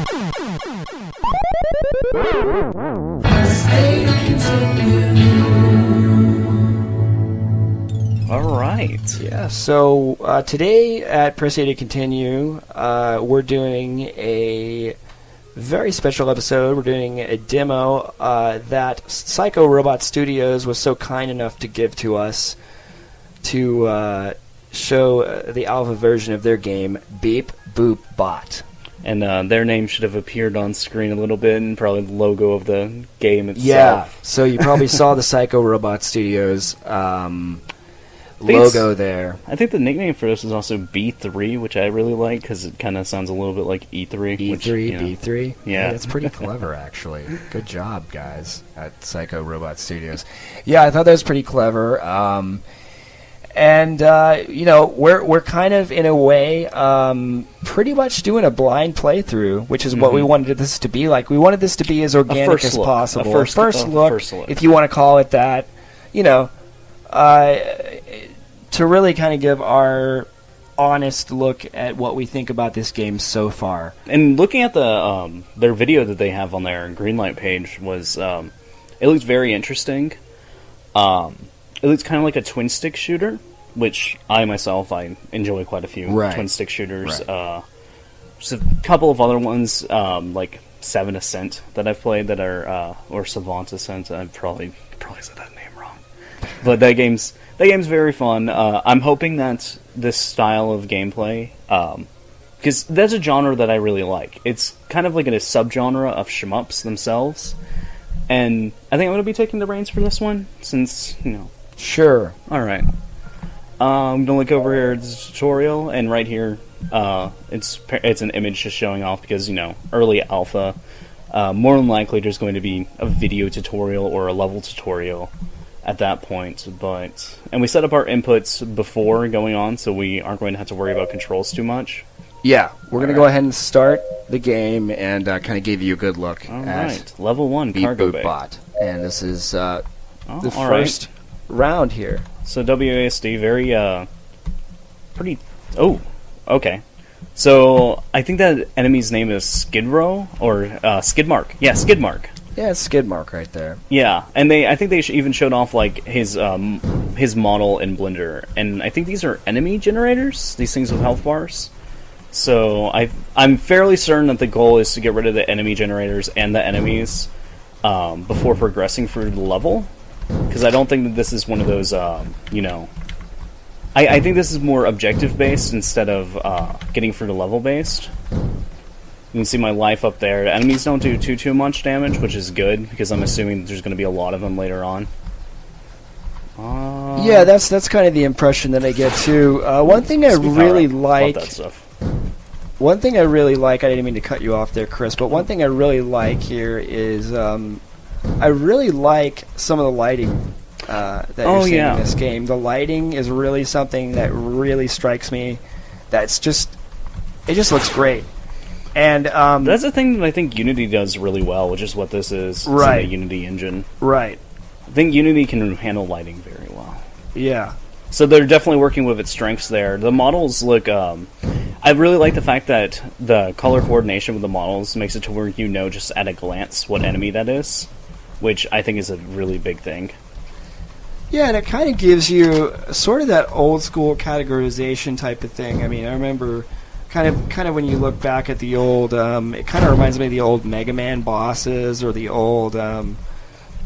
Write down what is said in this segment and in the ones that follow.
All right. Yeah, so today at PressAToContinue, we're doing a very special episode. We're doing a demo that Psycho Robot Studios was so kind enough to give to us to show the alpha version of their game, Beep Boop Bot. And their name should have appeared on screen a little bit, and probably the logo of the game itself. Yeah, so you probably saw the Psycho Robot Studios logo there. I think the nickname for this is also B3, which I really like because it kind of sounds a little bit like E3. B3. Yeah, that's pretty clever, actually. Good job, guys, at Psycho Robot Studios. Yeah, I thought that was pretty clever. And we're kind of in a way pretty much doing a blind playthrough, which is what we wanted this to be like. We wanted this to be as organic as possible. A first look, if you want to call it that. To really kind of give our honest look at what we think about this game so far. And looking at the their video that they have on their Greenlight page was, it looks very interesting. It looks kind of like a twin-stick shooter, which I enjoy quite a few twin-stick shooters. Right. Just a couple of other ones, like Seven Ascent that I've played that are, or Savant Ascent. I probably said that name wrong. But that game's very fun. I'm hoping that this style of gameplay, because that's a genre that I really like. It's kind of like a subgenre of shmups themselves, and I think I'm going to be taking the reins for this one, since, Sure. Alright. I'm going to look over here at the tutorial, and right here, it's an image just showing off because, early alpha. More than likely there's going to be a video tutorial or a level tutorial at that point, and we set up our inputs before going on, so we aren't going to have to worry about controls too much. Yeah, we're going to go ahead and start the game and kind of give you a good look at Level 1 Cargo Bay. Bot. And this is the first round here. So WASD, very, pretty... Oh, okay. So, I think that enemy's name is Skid Row, or Skidmark. Yeah, Skidmark. Yeah, it's Skidmark right there. Yeah, and I think they even showed off like his model in Blender, and I think these are enemy generators. These things with health bars. So I'm fairly certain that the goal is to get rid of the enemy generators and the enemies before progressing through the level, because I don't think that this is one of those I think this is more objective based instead of getting through the level based. You can see my life up there. The enemies don't do too much damage, which is good, because I'm assuming there's going to be a lot of them later on. Yeah, that's kind of the impression that I get too. One thing I really like... Love that stuff. One thing I really like... I didn't mean to cut you off there, Chris, but one thing I really like here is... I really like some of the lighting that you're seeing in this game. The lighting is really something that really strikes me. It just looks great. And that's the thing that I think Unity does really well, which is what this is. Right. It's in the Unity engine. Right. I think Unity can handle lighting very well. Yeah. So they're definitely working with its strengths there. The models look... I really like the fact that the color coordination with the models makes it to where you know just at a glance what enemy that is, which I think is a really big thing. Yeah, and it kind of gives you sort of that old school categorization type of thing. I mean, I remember... Kind of when you look back at the old, it kind of reminds me of the old Mega Man bosses or the old, they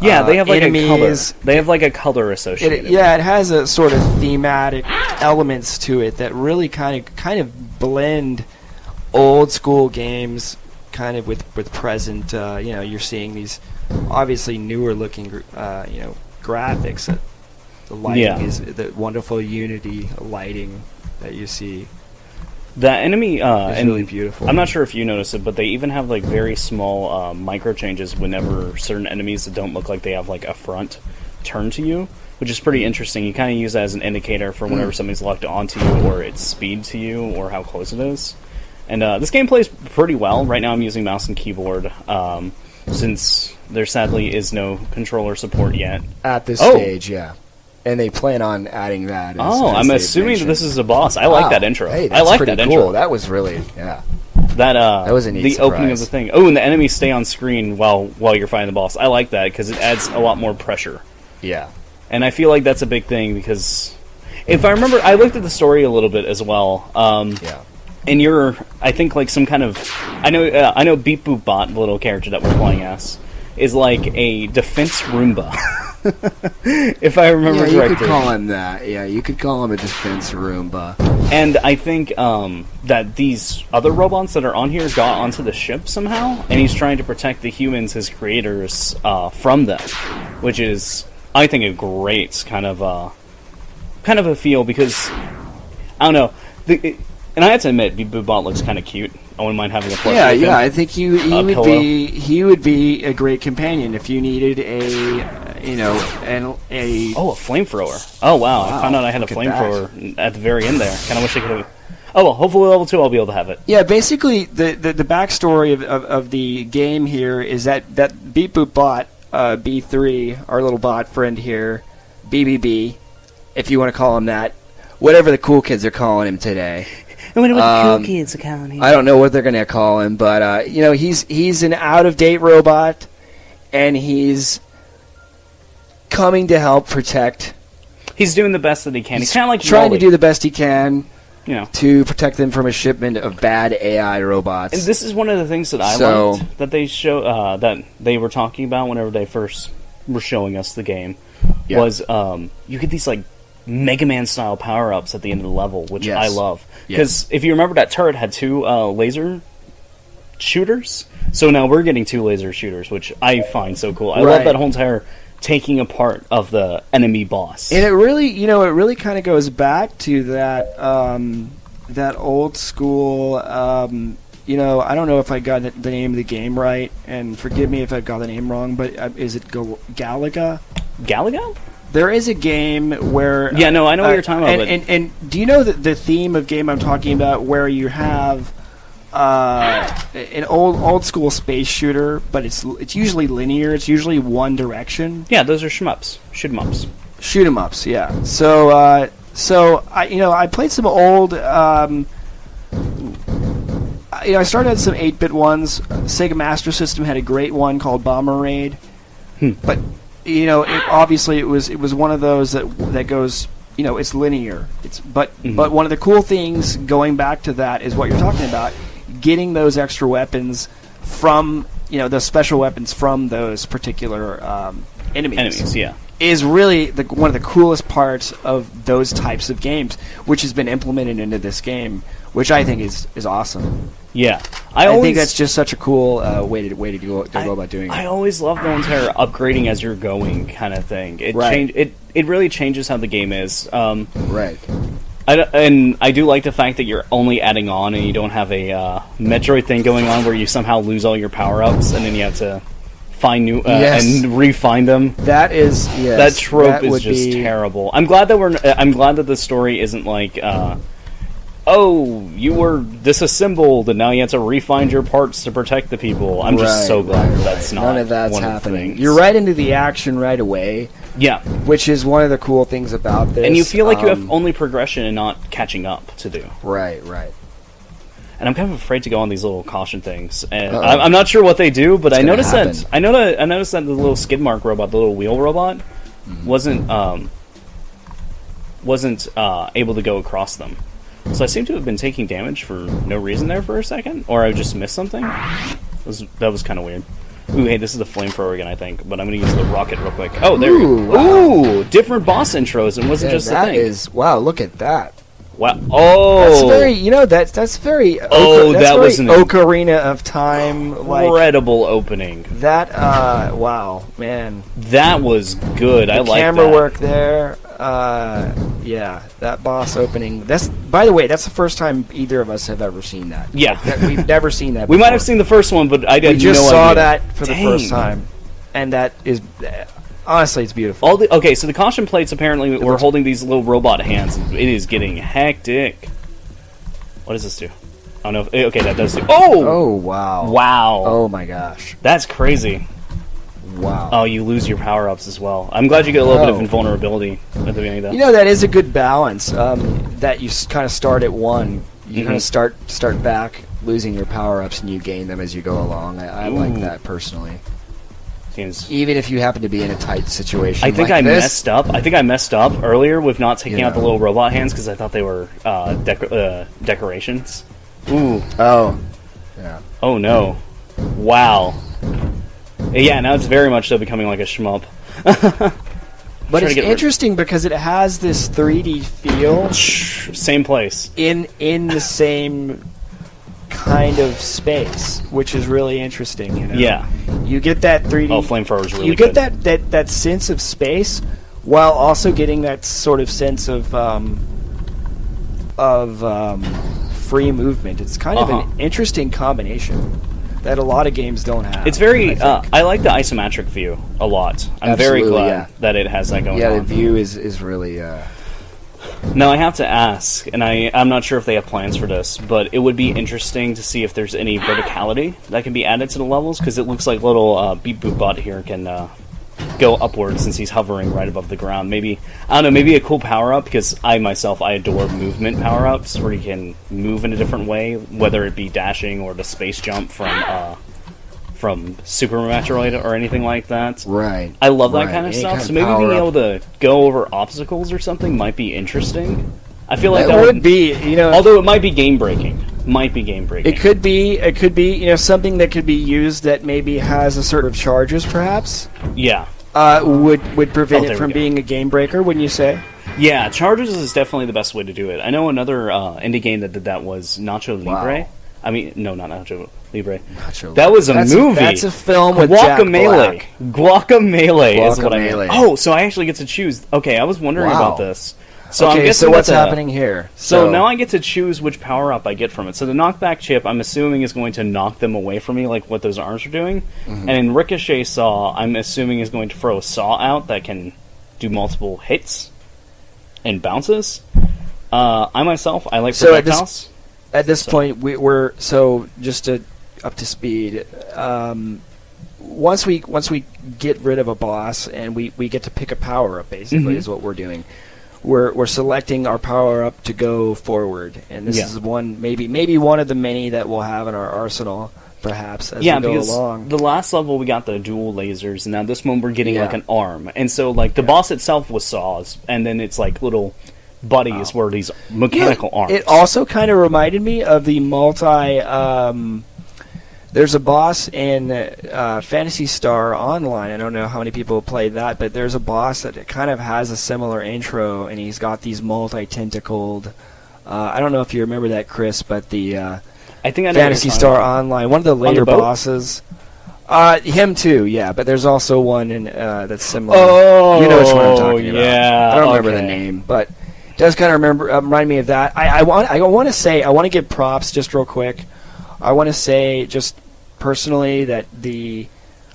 have like enemies. A color. They have like a color associated. It has a sort of thematic elements to it that really kind of blend old school games kind of with present. You're seeing these obviously newer looking, graphics. The lighting is the wonderful Unity lighting that you see. The enemy is really beautiful. I'm not sure if you noticed it, but they even have like very small micro changes whenever certain enemies that don't look like they have like a front turn to you, which is pretty interesting. You kind of use that as an indicator for whenever somebody's locked onto you, or its speed to you, or how close it is. And this game plays pretty well. Right now I'm using mouse and keyboard, since there sadly is no controller support yet. At this stage, yeah. And they plan on adding that. I'm assuming that this is a boss. I like that intro. Hey, that's I like pretty that cool. intro. That was really, That was a neat the opening of surprise. the thing. Oh, and the enemies stay on screen while you're fighting the boss. I like that because it adds a lot more pressure. Yeah. And I feel like that's a big thing because if I remember, I looked at the story a little bit as well. Yeah. And you're, I think, like some kind of, I know Beep Boop Bot, the little character that we're playing as, is like a defense Roomba. If I remember correctly. Yeah, you could call him that. Yeah, you could call him a defense Roomba. And I think that these other robots that are on here got onto the ship somehow, and he's trying to protect the humans, his creators, from them, which is, I think, a great kind of a feel because I don't know. And I have to admit, Beep Boop Bot looks kind of cute. I wouldn't mind having a plushie. Yeah, with him. yeah. I think he would be a great companion if you needed a Oh, a flamethrower. Oh wow! I found out I had a flamethrower at the very end there. Kind of wish I could have. Oh well, hopefully level 2 I'll be able to have it. Yeah, basically the backstory of the game here is that Beep Boop Bot, B3, our little bot friend here, BBB, if you want to call him that, whatever the cool kids are calling him today. I wonder what the cool kids are calling him. I don't know what they're going to call him, but he's an out-of-date robot, and he's coming to help protect. He's doing the best that he can. He's kind of like trying Wally. to do the best he can, you know, to protect them from a shipment of bad AI robots. And this is one of the things that I liked that they show that they were talking about whenever they first were showing us the game. Yeah. Was you get these like Mega Man style power ups at the end of the level, which I love because if you remember, that turret had 2 laser shooters. So now we're getting 2 laser shooters, which I find so cool. I love that whole entire taking apart of the enemy boss. And it really kind of goes back to that that old school. I don't know if I got the name of the game right, and forgive me if I got the name wrong. But is it Galaga? Galaga? There is a game where I know what you're talking about. And do you know the theme of game I'm talking about, where you have an old school space shooter, but it's usually linear. It's usually one direction. Yeah, those are shmups. Shoot 'em ups. Shoot 'em ups. Yeah. So I played some old. I started at some 8-bit ones. Sega Master System had a great one called Bomber Raid, but obviously it was one of those that goes. It's linear. But one of the cool things going back to that is what you're talking about. Getting those extra weapons from, those special weapons from those particular enemies. Yeah. Is really one of the coolest parts of those types of games, which has been implemented into this game, which I think is awesome. Yeah. I think that's just such a cool way to go about doing it. I always love the entire upgrading as you're going kind of thing. It really changes how the game is. Right. And I do like the fact that you're only adding on and you don't have a Metroid thing going on where you somehow lose all your power-ups and then you have to find new and re-find them. That is that trope is just terrible. I'm glad that the story isn't like oh, you were disassembled and now you have to re-find your parts to protect the people. I'm just so glad that's not none of that's one happening. Of the You're right into the action right away. Yeah. Which is one of the cool things about this. And you feel like you have only progression and not catching up to do. Right. And I'm kind of afraid to go on these little caution things. And I'm not sure what they do, but I noticed that the little skid mark robot, the little wheel robot, wasn't able to go across them. So I seem to have been taking damage for no reason there for a second, or I just missed something. That was kind of weird. Ooh, hey, this is the flamethrower again, I think, but I'm going to use the rocket real quick. Oh, there we go. Wow. Ooh, different boss intros. It wasn't just the thing. Wow, look at that. Wow. Oh. That's very, that's very... was an Ocarina of Time. Incredible opening. That, wow, man. That was good. I like that. Camera work there. That boss opening. By the way, that's the first time either of us have ever seen that. Yeah. We've never seen that We before. might have seen the first one, but I didn't know. We just saw that for the first time. And that is... Honestly, it's beautiful. So the caution plates, apparently, we're holding these little robot hands. It is getting hectic. What does this do? I don't know. Okay, that does do... Oh! Oh, wow. Wow. Oh, my gosh. That's crazy. Wow. Oh, you lose your power-ups as well. I'm glad you get a little bit of invulnerability at the beginning, though. That is a good balance, that you kind of start at 1. You kind of start back losing your power-ups and you gain them as you go along. I like that personally. Even if you happen to be in a tight situation. I think I messed up earlier with not taking out the little robot hands because I thought they were decorations. Ooh. Oh. Yeah. Oh no. Wow. Yeah, now it's very much so becoming like a shmup. But it's interesting because it has this 3D feel. Same place. In the same kind of space, which is really interesting. You know? Yeah. You get that 3D. Oh, Flamethrower's really good. You get that sense of space while also getting that sort of sense of free movement. It's kind of an interesting combination that a lot of games don't have. It's very... I like the isometric view a lot. I'm very glad that it has that going on. Yeah, the view is really... Now, I have to ask, and I'm not sure if they have plans for this, but it would be interesting to see if there's any verticality that can be added to the levels, because it looks like little Beep Boop Bot here can go upwards since he's hovering right above the ground. Maybe, I don't know, maybe a cool power-up, because I adore movement power-ups, where you can move in a different way, whether it be dashing or the space jump from Super Metroid or anything like that. Right. I love that kind of stuff, so maybe being able to go over obstacles or something might be interesting. I feel like that would be, you know... Although it might be game-breaking. It could be, you know, something that could be used that maybe has a sort of charges, perhaps? Yeah. Would prevent it from being a game breaker, wouldn't you say? Yeah, charges is definitely the best way to do it. I know another indie game that did that was Nacho Libre. Wow. I mean, no, not Nacho Libre. That was a movie. That's a film with Jack Black. Guacamelee is what I mean. Oh, so I actually get to choose. Okay, I was wondering about this. So I'm guessing what's happening here? So now I get to choose which power-up I get from it. So the knockback chip, I'm assuming, is going to knock them away from me, like what those arms are doing. Mm-hmm. And in Ricochet Saw, I'm assuming is going to throw a saw out that can do multiple hits and bounces. I like projectiles. At this point, we're just up to speed. Once we get rid of a boss and we get to pick a power up, basically, is what we're doing. We're selecting our power up to go forward, and this is maybe one of the many that we'll have in our arsenal, perhaps as we go along. The last level we got the dual lasers, and now this one we're getting like an arm, and so like the boss itself was saws, and then it's like little buddies were these mechanical arms. It also kind of reminded me of the there's a boss in Phantasy Star Online. I don't know how many people play that, but there's a boss that kind of has a similar intro, and he's got these multi-tentacled... I don't know if you remember that, Chris, but the I think I know Phantasy Star Online, one of the later bosses... him too, yeah, but there's also one that's similar. Oh, you know which one I'm talking about. Yeah, I don't remember the name, but... does kind of remind me of that. I want to give props just real quick. I want to say just personally that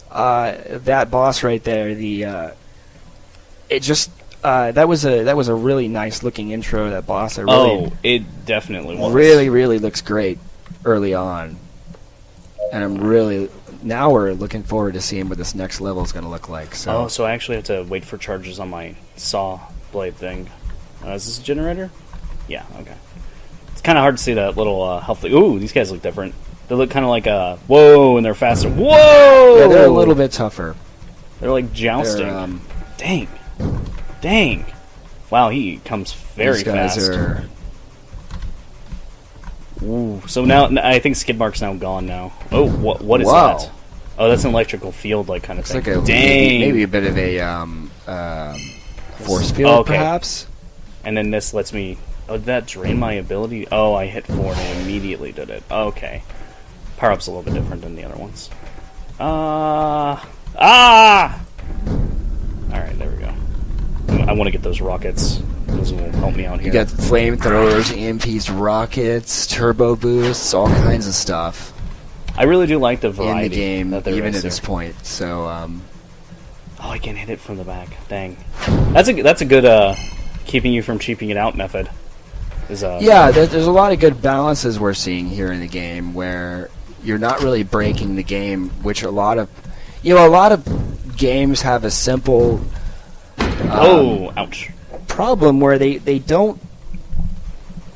that boss right there, that was a really nice looking intro. That boss, it definitely was. Really looks great early on, and we're looking forward to seeing what this next level is going to look like. So I actually have to wait for charges on my saw blade thing. Is this a generator? Yeah, okay. It's kind of hard to see that little health... Ooh, these guys look different. They look kind of like whoa, and they're faster. Whoa! Yeah, they're a little bit tougher. They're like jousting. Dang. Wow, he comes very fast. Ooh, so now I think Skidmark's now gone now. Oh, what is that? Oh, that's an electrical field like kind of thing. Like maybe a bit of a force field, perhaps. And then this lets me... Oh, did that drain my ability? Oh, I hit 4 and it immediately did it. Okay. Power-up's a little bit different than the other ones. Alright, there we go. I want to get those rockets. Those will help me out here. You got flamethrowers, EMPs, rockets, turbo boosts, all kinds of stuff. I really do like the variety in the game, that even at this point. So, oh, I can't hit it from the back. Dang. That's a good keeping you from cheaping it out method. There's a lot of good balances we're seeing here in the game where you're not really breaking the game, which a lot of games have a simple ouch problem where they don't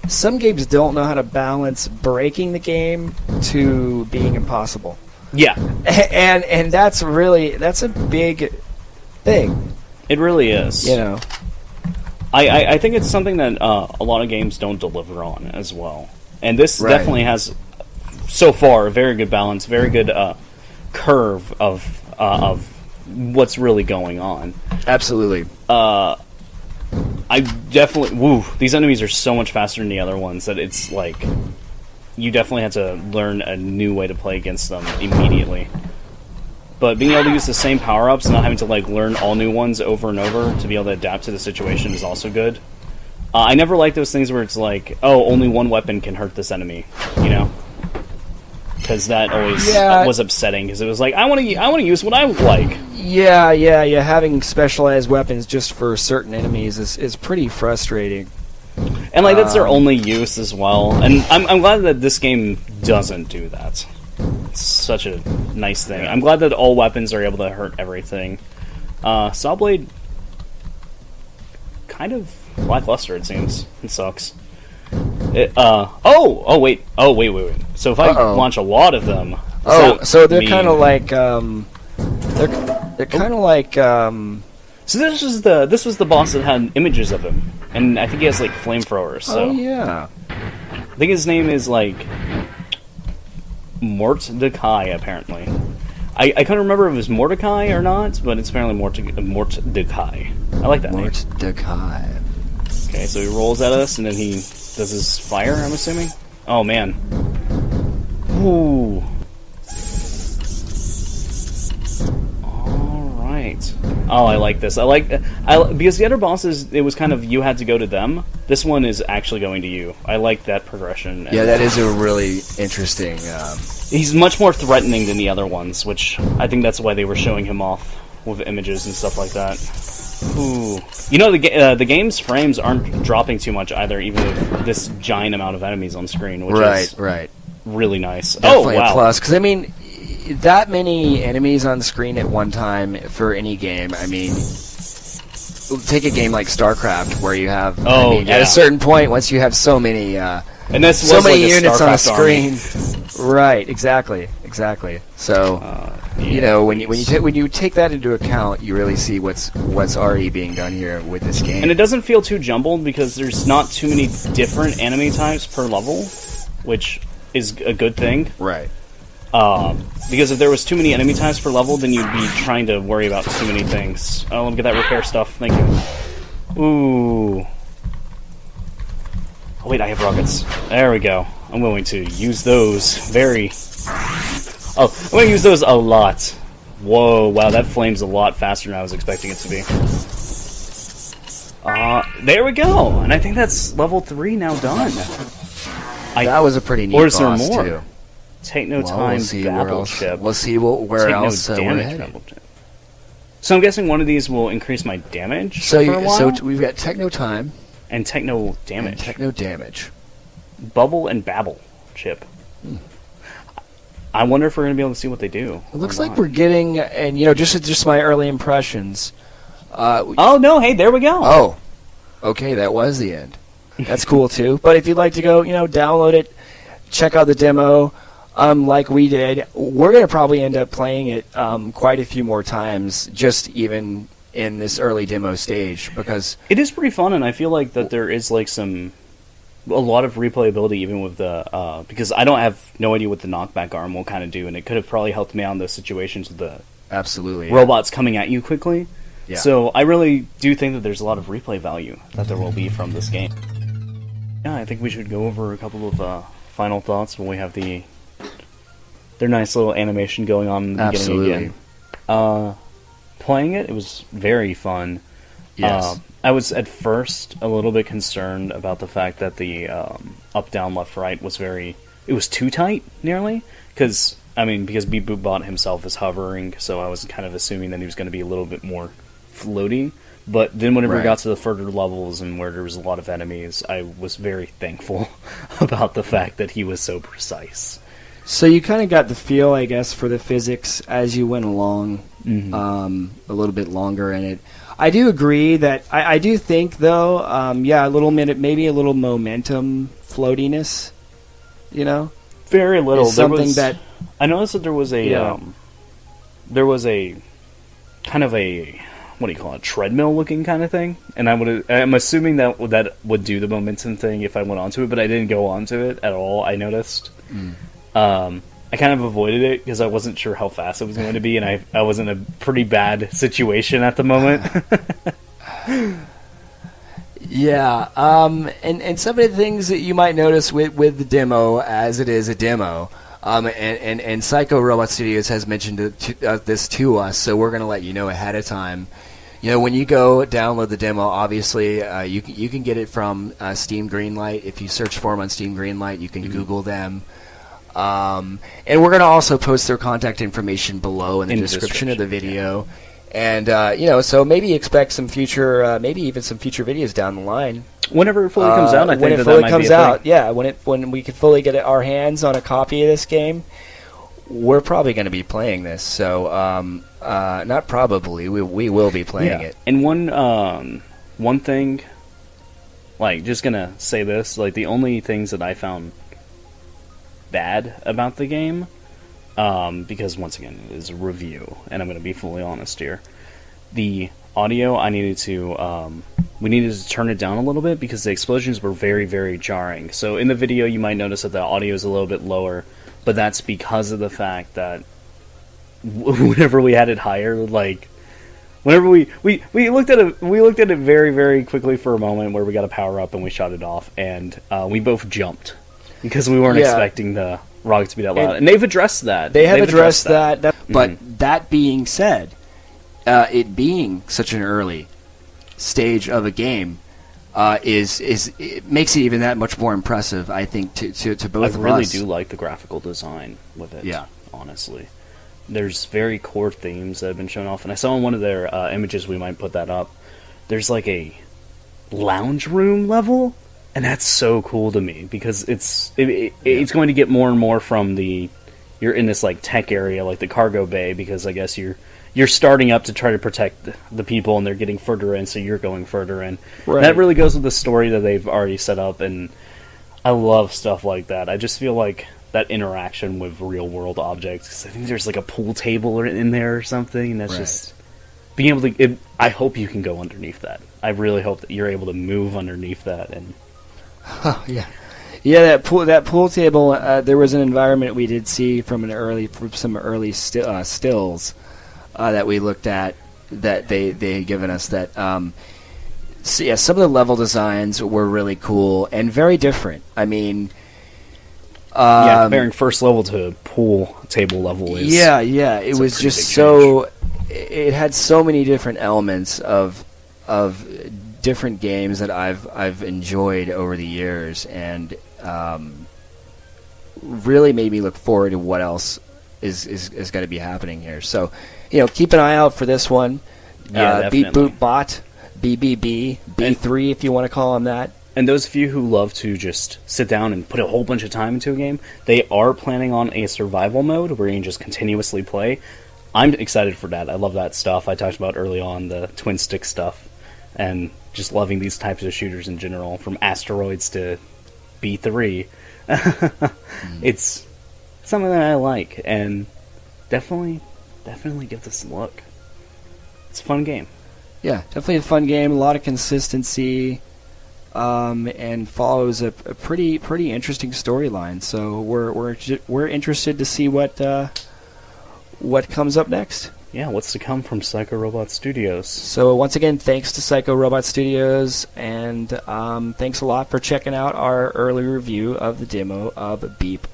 some games don't know how to balance breaking the game to being impossible. Yeah. And that's a big thing. It really is. You know. I think it's something that a lot of games don't deliver on as well. And this definitely has, so far, a very good balance, very good curve of what's really going on. Absolutely. I definitely... these enemies are so much faster than the other ones that it's like... You definitely have to learn a new way to play against them immediately. But being able to use the same power-ups, not having to like learn all new ones over and over to be able to adapt to the situation is also good. I never like those things where it's like, oh, only one weapon can hurt this enemy, you know? Because that always was upsetting, because it was like, I want to use what I like. Yeah. Having specialized weapons just for certain enemies is pretty frustrating. And like that's their only use as well. And I'm glad that this game doesn't do that. It's such a nice thing. I'm glad that all weapons are able to hurt everything. Sawblade, kind of lackluster, it seems. It sucks. Wait. So if I launch a lot of them... so they're kind of like... they're kind of like... So this was the boss that had images of him. And I think he has like flamethrowers. So. Oh, yeah. I think his name is like... Mordecai, apparently. I couldn't remember if it was Mordecai or not, but it's apparently Mordecai. I like that name. Mordecai. Okay, so he rolls at us, and then he does his fire, I'm assuming? Oh, man. Ooh. Alright. Oh, I like this. Because the other bosses, it was kind of you had to go to them. This one is actually going to you. I like that progression. Yeah, that is a really interesting... He's much more threatening than the other ones, which I think that's why they were showing him off with images and stuff like that. Ooh. You know, the game's frames aren't dropping too much either, even with this giant amount of enemies on screen, which is really nice. Definitely wow. a plus, because, I mean, that many enemies on screen at one time for any game, I mean... Take a game like StarCraft, where you have, at a certain point, once you have so many... and this so many like units on a screen, army. Right? Exactly. So, you know, when you take that into account, you really see what's already being done here with this game. And it doesn't feel too jumbled because there's not too many different enemy types per level, which is a good thing. Right. Because if there was too many enemy types per level, then you'd be trying to worry about too many things. Oh, let me get that repair stuff. Thank you. Ooh. Oh, wait, I have rockets. There we go. I'm going to use those very... Oh, I'm going to use those a lot. Whoa, wow, that flame's a lot faster than I was expecting it to be. There we go! And I think that's level 3 now done. That was a pretty neat boss, or is there more? Too. Take no time, babble chip. We'll see where else no damage, babble chip. So I'm guessing one of these will increase my damage for a while? So we've got techno time. And techno damage. Bubble and babble chip. I wonder if we're going to be able to see what they do. It looks like we're getting, and you know, just my early impressions. Oh, no, hey, there we go. Oh, okay, that was the end. That's cool, too. But if you'd like to go, you know, download it, check out the demo, like we did, we're going to probably end up playing it quite a few more times, just even in this early demo stage, because... It is pretty fun, and I feel like that there is, like, a lot of replayability even with the... because I don't have no idea what the knockback arm will kind of do, and it could have probably helped me out in those situations with the... Absolutely. Robots coming at you quickly. Yeah. So I really do think that there's a lot of replay value that there will be from this game. Yeah, I think we should go over a couple of final thoughts when we have their nice little animation going on in the beginning again. Playing it was very fun. Yes. I was at first a little bit concerned about the fact that the up, down, left, right was it was too tight, nearly, because Beep Boop Bot himself is hovering, so I was kind of assuming that he was going to be a little bit more floaty. But then whenever we got to the further levels and where there was a lot of enemies, I was very thankful about the fact that he was so precise. So you kind of got the feel, I guess, for the physics as you went along, a little bit longer in it. I do agree that I do think, though, maybe a little momentum floatiness, you know? Very little. Something that I noticed that there was a kind of a, what do you call it, treadmill looking kind of thing, and I'm assuming that would do the momentum thing if I went onto it, but I didn't go onto it at all. I noticed. I kind of avoided it because I wasn't sure how fast it was going to be, and I was in a pretty bad situation at the moment. Yeah, and some of the things that you might notice with the demo, as it is a demo, and Psycho Robot Studios has mentioned this to us, so we're going to let you know ahead of time. You know, when you go download the demo, obviously you can get it from Steam Greenlight. If you search for them on Steam Greenlight, you can Google them. And we're going to also post their contact information below in the description of the video. Yeah. And, so maybe expect some future, maybe even some future videos down the line. Whenever it fully comes out, I think when it that fully might comes be a out, thing. yeah, when we can fully get our hands on a copy of this game, we're probably going to be playing this. So, not probably, we will be playing it. And one thing, like, just gonna say this, like, the only things that I found bad about the game, because once again it is a review, and I'm going to be fully honest here. The audio, we needed to turn it down a little bit because the explosions were very, very jarring. So in the video you might notice that the audio is a little bit lower, but that's because of the fact that whenever we had it higher, like whenever we looked at it very, very quickly for a moment where we got a power up and we shot it off, and we both jumped because we weren't expecting the rocket to be that loud. And they've addressed that. They've addressed that. But that being said, it being such an early stage of a game it makes it even that much more impressive, I think, to both of us. I really do like the graphical design with it, honestly. There's very core themes that have been shown off, and I saw in one of their images, we might put that up, there's like a lounge room level. And that's so cool to me because it's going to get more and more from you're in this like tech area, like the cargo bay, because I guess you're starting up to try to protect the people, and they're getting further in, so you're going further in. Right. That really goes with the story that they've already set up, and I love stuff like that. I just feel like that interaction with real world objects. 'Cause I think there's like a pool table in there or something, and that's just being able to. I hope you can go underneath that. I really hope that you're able to move underneath that and. Oh, yeah. Yeah, that pool table. There was an environment we did see from some early stills that we looked at that they had given us. That some of the level designs were really cool and very different. I mean, comparing first level to pool table level is it was just so. It had so many different elements of different games that I've enjoyed over the years, and really made me look forward to what else is going to be happening here. So, keep an eye out for this one. Beat Boot Bot, BBB, B3 if you want to call them that. And those of you who love to just sit down and put a whole bunch of time into a game, they are planning on a survival mode where you can just continuously play. I'm excited for that. I love that stuff. I talked about early on the twin stick stuff, and just loving these types of shooters in general, from Asteroids to B3. It's something that I like, and definitely give this a look. It's a fun game. Yeah, definitely a fun game. A lot of consistency, and follows a pretty interesting storyline. So we're interested to see what comes up next. Yeah, what's to come from Psycho Robot Studios. So once again, thanks to Psycho Robot Studios, and thanks a lot for checking out our early review of the demo of Beep